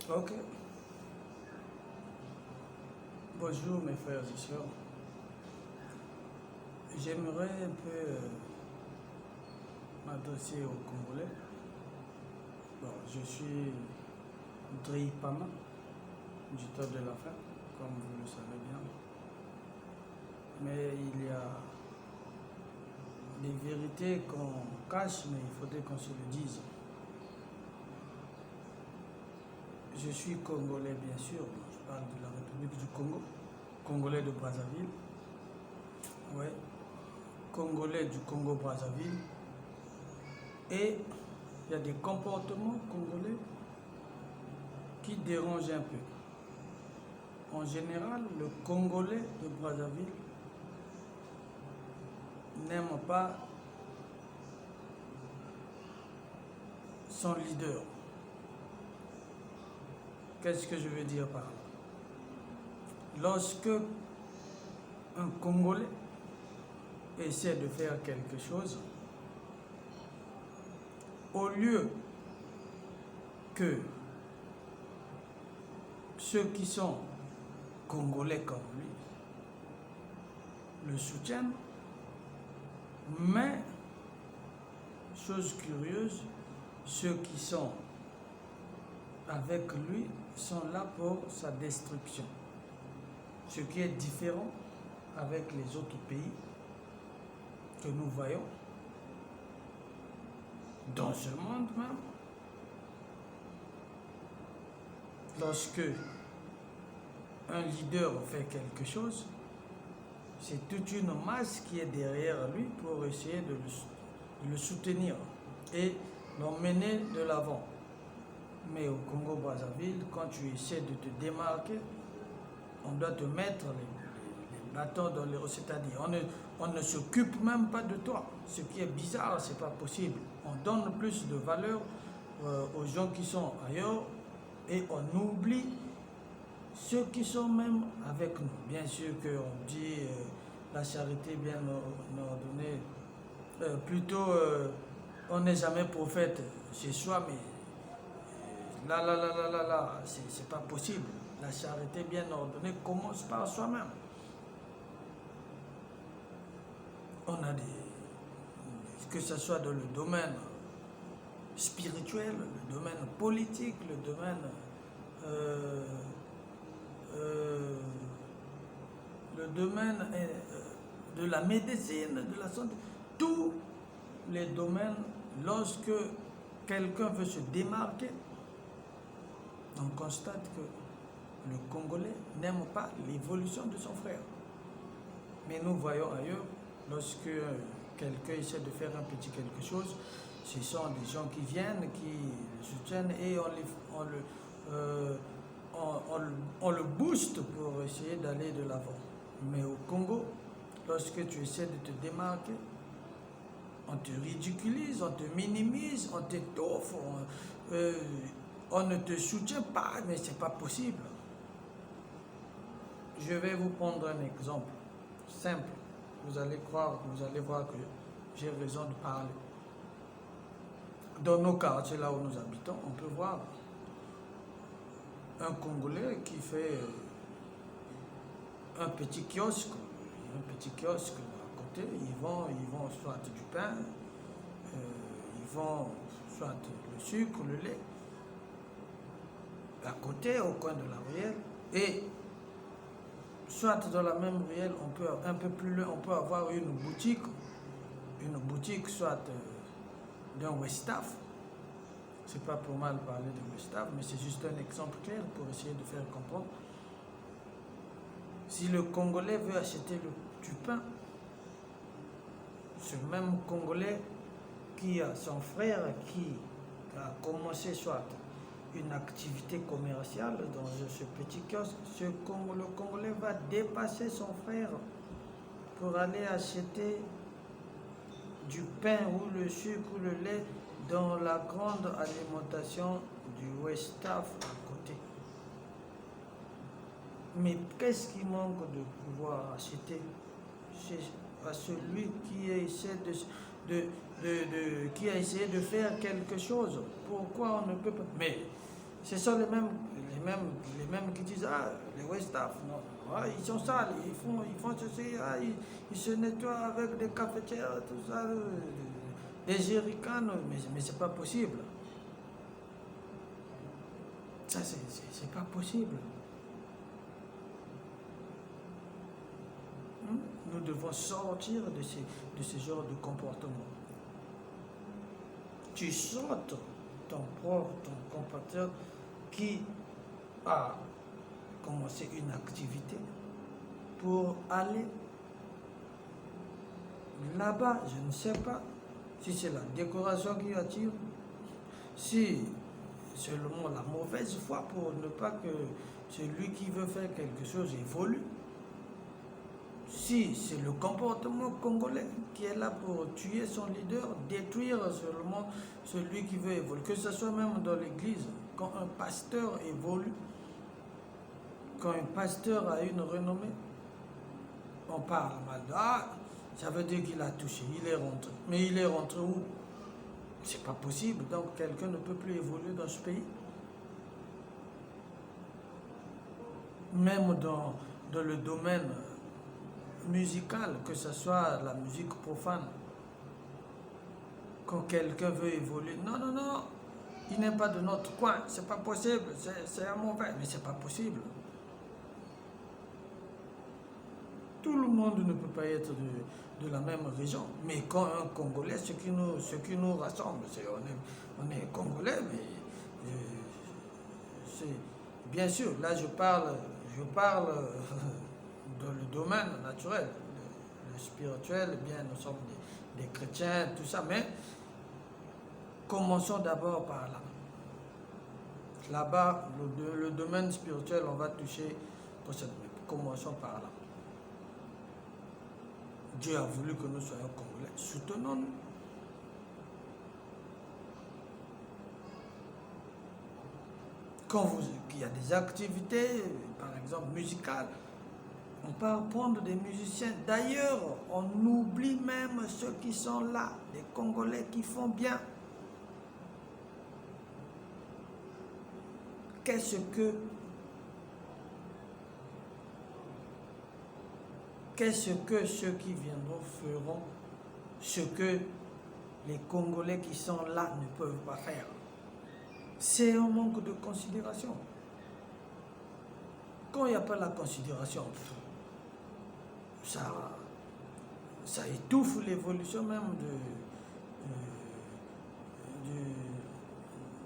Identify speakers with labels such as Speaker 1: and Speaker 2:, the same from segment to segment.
Speaker 1: Ok. Bonjour mes frères et sœurs. J'aimerais un peu m'adresser aux Congolais. Bon, je suis Dri Pama, du temps de la faim, comme vous le savez bien. Mais il y a des vérités qu'on cache, mais il faudrait qu'on se le dise. Je suis Congolais, bien sûr. Je parle de la République du Congo, Congolais de Brazzaville. Ouais, Congolais du Congo-Brazzaville. Et il y a des comportements congolais qui dérangent un peu. En général, le Congolais de Brazzaville n'aime pas son leader. Qu'est-ce que je veux dire par là? Lorsque un Congolais essaie de faire quelque chose, au lieu que ceux qui sont Congolais comme lui le soutiennent, mais, chose curieuse, ceux qui sont avec lui sont là pour sa destruction. Ce qui est différent avec les autres pays que nous voyons dans ce monde même. Lorsque un leader fait quelque chose, c'est toute une masse qui est derrière lui pour essayer de le soutenir et l'emmener de l'avant. Mais au Congo-Brazzaville, quand tu essaies de te démarquer, on doit te mettre les bâtons dans les roues, c'est-à-dire on ne s'occupe même pas de toi. Ce qui est bizarre, c'est pas possible. On donne plus de valeur aux gens qui sont ailleurs et on oublie ceux qui sont même avec nous. Bien sûr qu'on dit la charité bien ordonnée, plutôt on n'est jamais prophète chez soi, mais là, c'est pas possible. La charité bien ordonnée commence par soi-même. On a que ce soit dans le domaine spirituel, le domaine politique, le domaine de la médecine, de la santé, tous les domaines, lorsque quelqu'un veut se démarquer, on constate que le Congolais n'aime pas l'évolution de son frère. Mais nous voyons ailleurs, lorsque quelqu'un essaie de faire un petit quelque chose, ce sont des gens qui viennent, qui le soutiennent et on le booste pour essayer d'aller de l'avant. Mais au Congo, lorsque tu essaies de te démarquer, on te ridiculise, on te minimise, on t'étouffe, on ne te soutient pas, mais c'est pas possible. Je vais vous prendre un exemple simple. Vous allez voir que j'ai raison de parler. Dans nos quartiers, là où nous habitons, on peut voir un Congolais qui fait un petit kiosque à côté. Ils vont soit du pain, ils vont soit le sucre, le lait. À côté, au coin de la ruelle, et soit dans la même ruelle, on peut un peu plus loin, on peut avoir une boutique soit d'un Westaf. C'est pas pour mal parler de Westaf, mais c'est juste un exemple clair pour essayer de faire comprendre. Si le Congolais veut acheter du pain, ce même Congolais qui a son frère qui a commencé soit une activité commerciale dans ce petit kiosque, le Congolais va dépasser son frère pour aller acheter du pain ou le sucre ou le lait dans la grande alimentation du Westaf à côté. Mais qu'est-ce qui manque de pouvoir acheter à celui qui qui a essayé de faire quelque chose? Pourquoi on ne peut pas? Mais Ce sont les mêmes qui disent, ah, les Westaf, non, ah, ils sont sales, ils font ceci, ah, ils se nettoient avec des cafetières, tout ça, des jerrycans, mais c'est pas possible. Ça, c'est pas possible. Nous devons sortir de ce genre de comportement. Tu sortes ton compatriote qui a commencé une activité pour aller là-bas, je ne sais pas si c'est la décoration qui attire, si seulement la mauvaise foi pour ne pas que celui qui veut faire quelque chose évolue. Si c'est le comportement congolais qui est là pour tuer son leader, détruire seulement celui qui veut évoluer, que ce soit même dans l'église, quand un pasteur évolue, quand un pasteur a une renommée, on parle mal de ah, ça veut dire qu'il a touché, il est rentré. Mais il est rentré où? C'est pas possible, donc quelqu'un ne peut plus évoluer dans ce pays. Même dans le domaine musical, que ce soit la musique profane, quand quelqu'un veut évoluer, non, non, non, il n'est pas de notre coin, c'est pas possible, c'est un mauvais, mais c'est pas possible. Tout le monde ne peut pas être de la même région, mais quand un Congolais, ce qui nous rassemble, c'est on est Congolais, mais c'est bien sûr, là je parle dans le domaine naturel, le spirituel, bien nous sommes des chrétiens, tout ça, mais commençons d'abord par là. Là-bas, le domaine spirituel, on va toucher prochainement. Commençons par là. Dieu a voulu que nous soyons Congolais. Soutenons-nous. Quand il y a des activités, par exemple musicales, on peut apprendre des musiciens. D'ailleurs, on oublie même ceux qui sont là, les Congolais qui font bien. Qu'est-ce que ceux qui viendront feront ce que les Congolais qui sont là ne peuvent pas faire? C'est un manque de considération. Quand il n'y a pas la considération, ça étouffe l'évolution même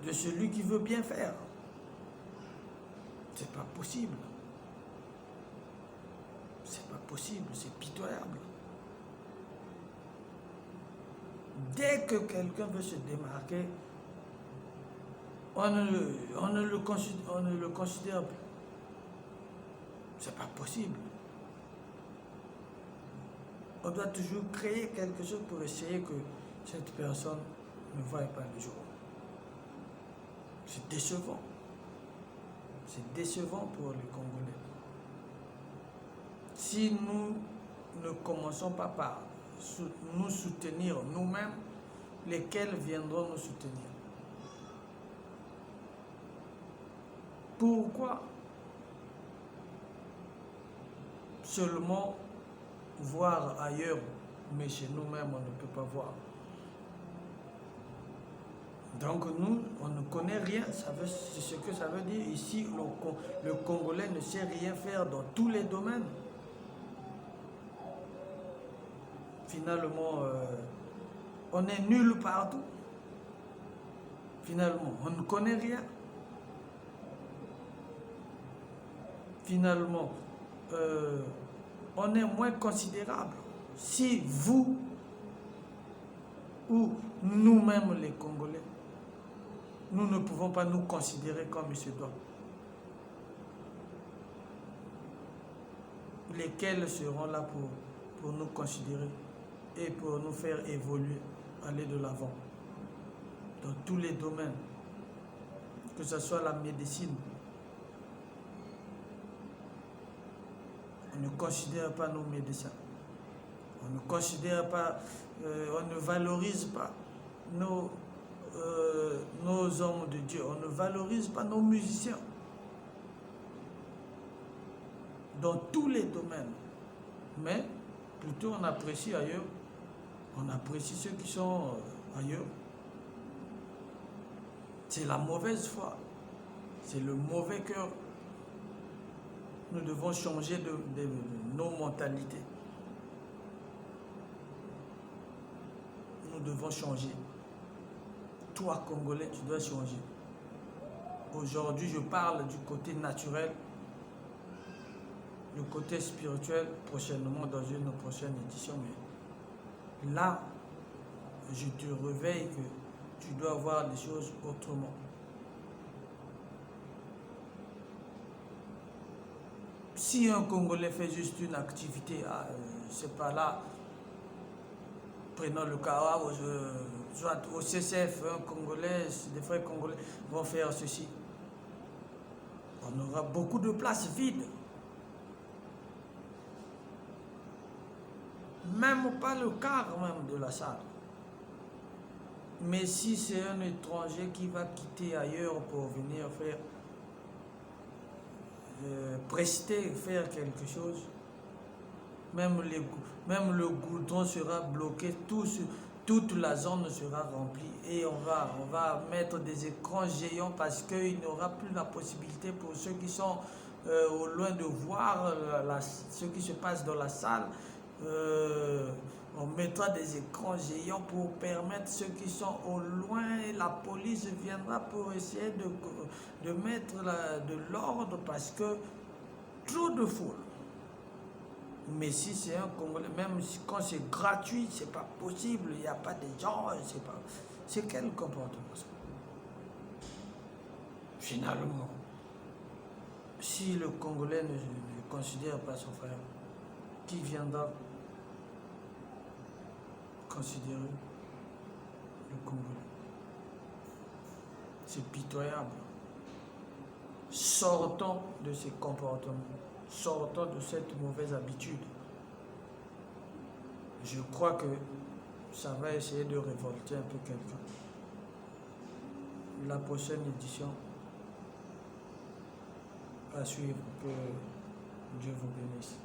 Speaker 1: de celui qui veut bien faire. C'est pas possible. C'est pas possible, c'est pitoyable. Dès que quelqu'un veut se démarquer, on ne le considère plus. C'est pas possible. On doit toujours créer quelque chose pour essayer que cette personne ne voie pas le jour. C'est décevant. C'est décevant pour les Congolais. Si nous ne commençons pas par nous soutenir nous-mêmes, lesquels viendront nous soutenir? Pourquoi seulement voir ailleurs, mais chez nous-mêmes, on ne peut pas voir? Donc nous, on ne connaît rien, c'est ce que ça veut dire. Ici, le Congolais ne sait rien faire dans tous les domaines. Finalement, on est nul partout. Finalement, on ne connaît rien. Finalement, on est moins considérable. Si vous ou nous-mêmes les Congolais, nous ne pouvons pas nous considérer comme il se doit, lesquels seront là pour nous considérer et pour nous faire évoluer, aller de l'avant dans tous les domaines, que ce soit la médecine. On ne considère pas nos médecins, on ne considère pas, on ne valorise pas nos hommes de Dieu, on ne valorise pas nos musiciens dans tous les domaines, mais plutôt on apprécie ailleurs, on apprécie ceux qui sont ailleurs. C'est la mauvaise foi, c'est le mauvais cœur. Nous devons changer de nos mentalités. Nous devons changer. Toi, Congolais, tu dois changer. Aujourd'hui, je parle du côté naturel, le côté spirituel, prochainement dans une prochaine édition. Mais là, je te réveille que tu dois voir les choses autrement. Si un Congolais fait juste une activité, c'est pas là, prenons le cas, soit au CCF, un Congolais, des frères congolais vont faire ceci. On aura beaucoup de places vides. Même pas le quart même de la salle. Mais si c'est un étranger qui va quitter ailleurs pour venir faire, prester, faire quelque chose, même le goudron sera bloqué, toute la zone sera remplie et on va mettre des écrans géants parce qu'il n'y aura plus la possibilité pour ceux qui sont au loin de voir ce qui se passe dans la salle. On mettra des écrans géants pour permettre ceux qui sont au loin et la police viendra pour essayer de mettre de l'ordre parce que trop de foule. Mais si c'est un Congolais, même quand c'est gratuit, c'est pas possible, il n'y a pas de gens, c'est quel comportement ça? Finalement, si le Congolais ne considère pas son frère, qui viendra considérer le Congolais? C'est pitoyable. Sortons de ces comportements. Sortons de cette mauvaise habitude. Je crois que ça va essayer de révolter un peu quelqu'un. La prochaine édition à suivre. Que Dieu vous bénisse.